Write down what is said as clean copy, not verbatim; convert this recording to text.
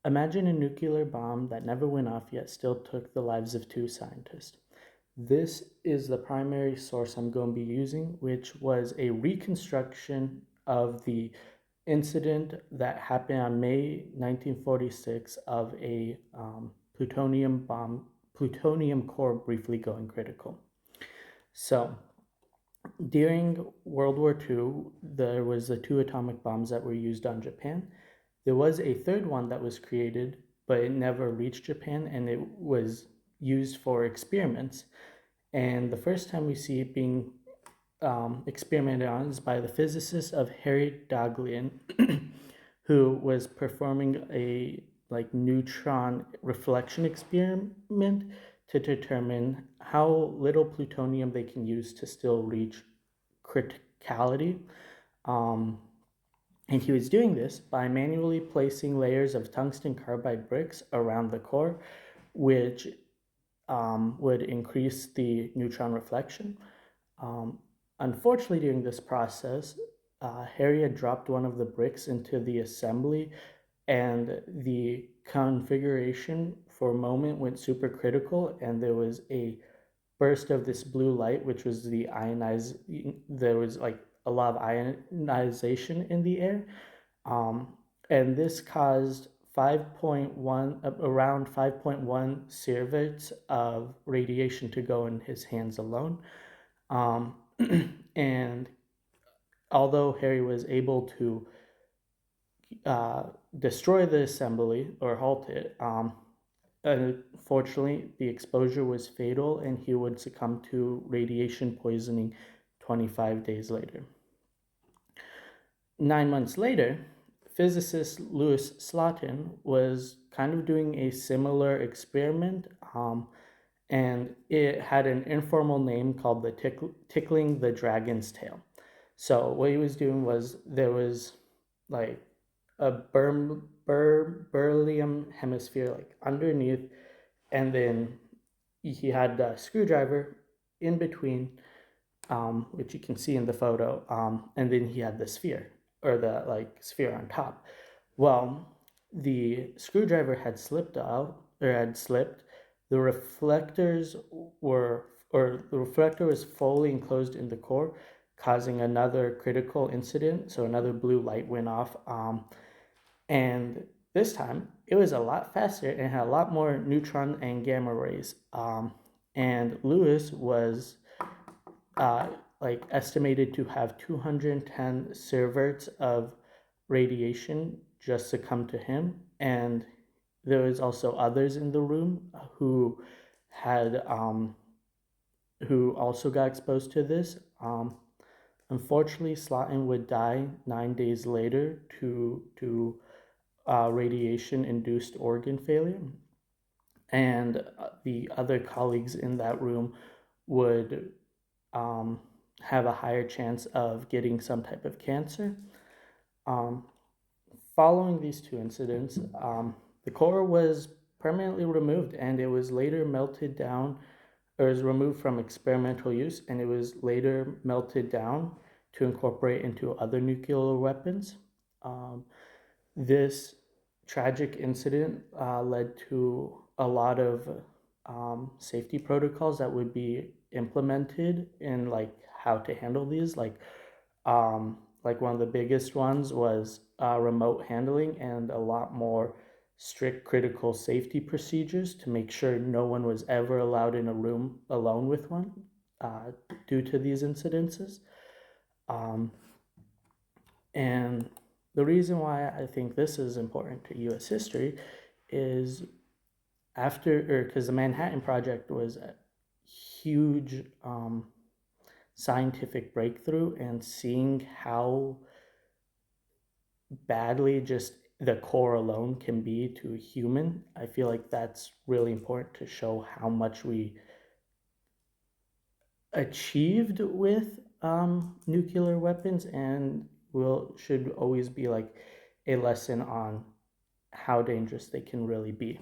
Imagine a nuclear bomb that never went off yet still took the lives of two scientists. This is the primary source I'm going to be using, which was a reconstruction of the incident that happened on May 1946 of a plutonium bomb, plutonium core briefly going critical. So, during World War II, there was the two atomic bombs that were used on Japan. There was a third one that was created, but it never reached Japan, and it was used for experiments. And the first time we see it being experimented on is by the physicist of Harry Daghlian, who was performing a neutron reflection experiment to determine how little plutonium they can use to still reach criticality. Um, and he was doing this by manually placing layers of tungsten carbide bricks around the core, which would increase the neutron reflection. Um, Unfortunately, during this process, Harry had dropped one of the bricks into the assembly, and the configuration for a moment went supercritical, and there was a burst of this blue light, which was the ionized. There was like a lot of ionization in the air, and this caused 5.1 around 5.1 sieverts of radiation to go in his hands alone. Um, and although Harry was able to destroy the assembly or halt it, unfortunately, the exposure was fatal and he would succumb to radiation poisoning 25 days later. 9 months later, physicist Louis Slotin was kind of doing a similar experiment, and it had an informal name called the tickling the dragon's tail. So what he was doing was there was like a beryllium hemisphere like underneath, and then he had a screwdriver in between, which you can see in the photo, and then he had the sphere or the sphere on top. Well, the screwdriver had slipped out or had slipped. The reflectors were, or the reflector was fully enclosed in the core, causing another critical incident. So another blue light went off, and this time it was a lot faster and had a lot more neutron and gamma rays. And Lewis was estimated to have 210 sieverts of radiation just succumb to him, and there was also others in the room had who also got exposed to this. Unfortunately, Slotin would die 9 days later to radiation induced organ failure, and the other colleagues in that room would um, have a higher chance of getting some type of cancer. Um, Following these two incidents, the core was permanently removed, and it was later melted down, or was removed from experimental use, and it was later melted down to incorporate into other nuclear weapons. Um, this tragic incident led to a lot of safety protocols that would be implemented in how to handle these. One of the biggest ones was remote handling and a lot more strict critical safety procedures to make sure no one was ever allowed in a room alone with one uh, due to these incidences. Um, and the reason why I think this is important to US history is because the Manhattan Project was a huge scientific breakthrough, and seeing how badly just the core alone can be to a human, I feel like that's really important to show how much we achieved with nuclear weapons, and will should always be like a lesson on how dangerous they can really be.